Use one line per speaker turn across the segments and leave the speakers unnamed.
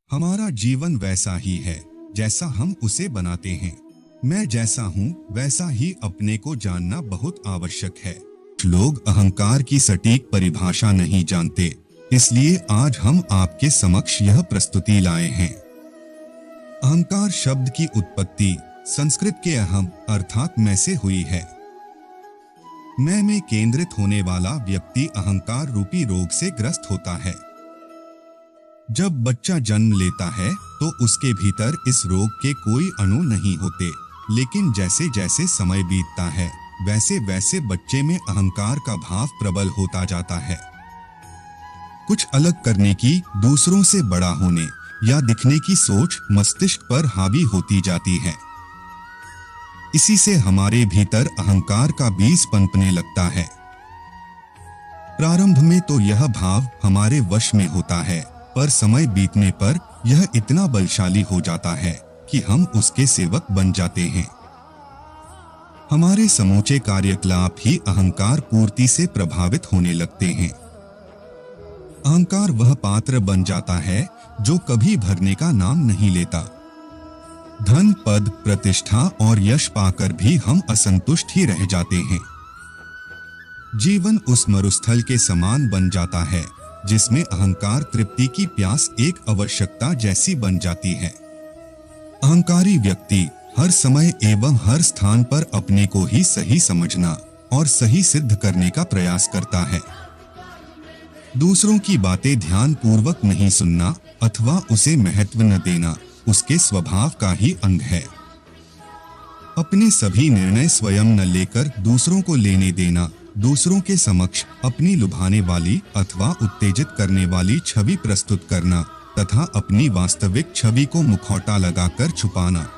हमारा जीवन वैसा ही है जैसा हम उसे बनाते हैं। मैं जैसा हूँ वैसा ही अपने को जानना बहुत आवश्यक है। लोग अहंकार की सटीक परिभाषा नहीं जानते, इसलिए आज हम आपके समक्ष यह प्रस्तुति लाए हैं। अहंकार शब्द की उत्पत्ति संस्कृत के अहम अर्थात मैं से हुई है। मैं में केंद्रित होने वाला व्यक्ति अहंकार रूपी रोग से ग्रस्त होता है। जब बच्चा जन्म लेता है तो उसके भीतर इस रोग के कोई अणु नहीं होते, लेकिन जैसे जैसे समय बीतता है वैसे वैसे बच्चे में अहंकार का भाव प्रबल होता जाता है। कुछ अलग करने की, दूसरों से बड़ा होने या दिखने की सोच मस्तिष्क पर हावी होती जाती है। इसी से हमारे भीतर अहंकार का बीज पनपने लगता है। प्रारंभ में तो यह भाव हमारे वश में होता है, पर समय बीतने पर यह इतना बलशाली हो जाता है कि हम उसके सेवक बन जाते हैं। हमारे समूचे कार्यकलाप ही अहंकार पूर्ति से प्रभावित होने लगते हैं। अहंकार वह पात्र बन जाता है जो कभी भरने का नाम नहीं लेता। धन, पद, प्रतिष्ठा और यश पाकर भी हम असंतुष्ट ही रह जाते हैं। जीवन उस मरुस्थल के समान बन जाता है जिसमें अहंकार तृप्ति की प्यास एक आवश्यकता जैसी बन जाती है। अहंकारी व्यक्ति हर समय एवं हर स्थान पर अपने को ही सही समझना और सही सिद्ध करने का प्रयास करता है। दूसरों की बातें ध्यान पूर्वक नहीं सुनना अथवा उसे महत्व न देना उसके स्वभाव का ही अंग है। अपने सभी निर्णय स्वयं न लेकर दूसरों को लेने देना, दूसरों के समक्ष अपनी लुभाने वाली अथवा उत्तेजित करने वाली छवि प्रस्तुत करना तथा अपनी वास्तविक छवि को मुखौटा लगाकर छुपाना।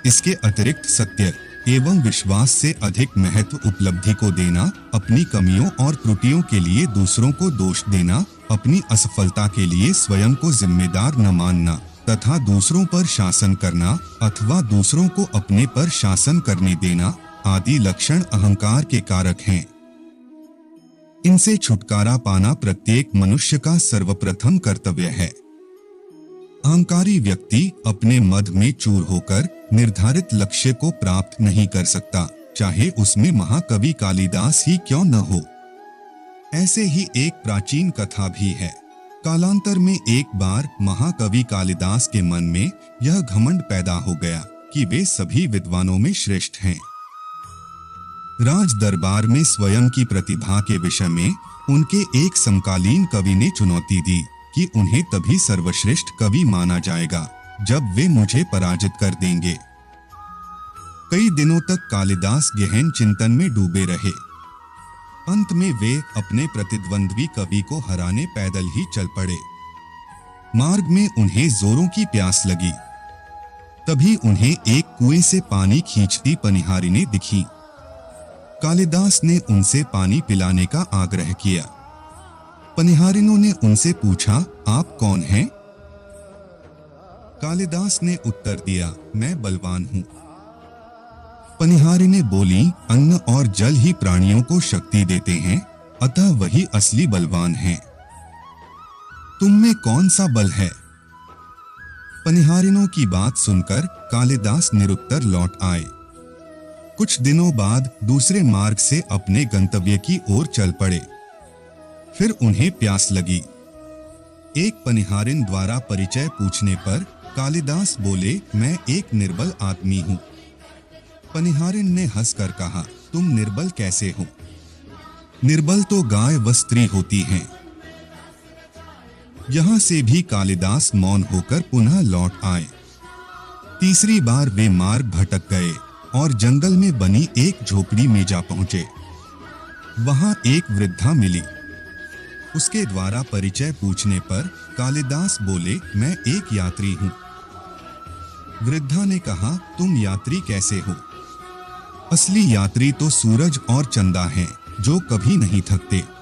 इसके अतिरिक्त सत्य एवं विश्वास से अधिक महत्व उपलब्धि को देना, अपनी कमियों और त्रुटियों के लिए दूसरों को दोष देना, अपनी असफलता के लिए स्वयं को जिम्मेदार न मानना तथा दूसरों पर शासन करना अथवा दूसरों को अपने पर शासन करने देना आदि लक्षण अहंकार के कारक हैं। इनसे छुटकारा पाना प्रत्येक मनुष्य का सर्वप्रथम कर्तव्य है। अहंकारी व्यक्ति अपने मद में चूर होकर निर्धारित लक्ष्य को प्राप्त नहीं कर सकता, चाहे उसमें महाकवि कालिदास ही क्यों न हो। ऐसे ही एक प्राचीन कथा भी है। कालांतर में एक बार महाकवि कालिदास के मन में यह घमंड पैदा हो गया कि वे सभी विद्वानों में श्रेष्ठ हैं। राज दरबार में स्वयं की प्रतिभा के विषय में उनके एक समकालीन कवि ने चुनौती दी कि उन्हें तभी सर्वश्रेष्ठ कवि माना जाएगा जब वे मुझे पराजित कर देंगे। कई दिनों तक कालिदास गहन चिंतन में डूबे रहे। अंत में वे अपने प्रतिद्वंद्वी कवि को हराने पैदल ही चल पड़े। मार्ग में उन्हें जोरों की प्यास लगी। तभी उन्हें एक कुएं से पानी खींचती पनिहारिनी दिखी। कालिदास ने उनसे पानी पिलाने का आग्रह किया। पनिहारिनों ने उनसे पूछा, आप कौन हैं? कालिदास ने उत्तर दिया, मैं बलवान हूं। पनिहारिनें बोली, अन्न और जल ही प्राणियों को शक्ति देते हैं, अतः वही असली बलवान हैं। तुम में कौन सा बल है? पनिहारिनों की बात सुनकर कालिदास निरुत्तर लौट आए। कुछ दिनों बाद दूसरे मार्ग से अपने गंतव्य की ओर चल पड़े। फिर उन्हें प्यास लगी। एक पनिहारिन द्वारा परिचय पूछने पर कालिदास बोले, मैं एक निर्बल आदमी हूं। पनिहारिन ने हंसकर कहा, तुम निर्बल कैसे हो? निर्बल तो गाय व स्त्री होती हैं। यहां से भी कालिदास मौन होकर पुनः लौट आए। तीसरी बार वे मार्ग भटक गए और जंगल में बनी एक झोपड़ी में जा पहुंचे। वहां एक वृद्धा मिली। उसके द्वारा परिचय पूछने पर कालिदास बोले, मैं एक यात्री हूं। वृद्धा ने कहा, तुम यात्री कैसे हो? असली यात्री तो सूरज और चंदा हैं, जो कभी नहीं थकते।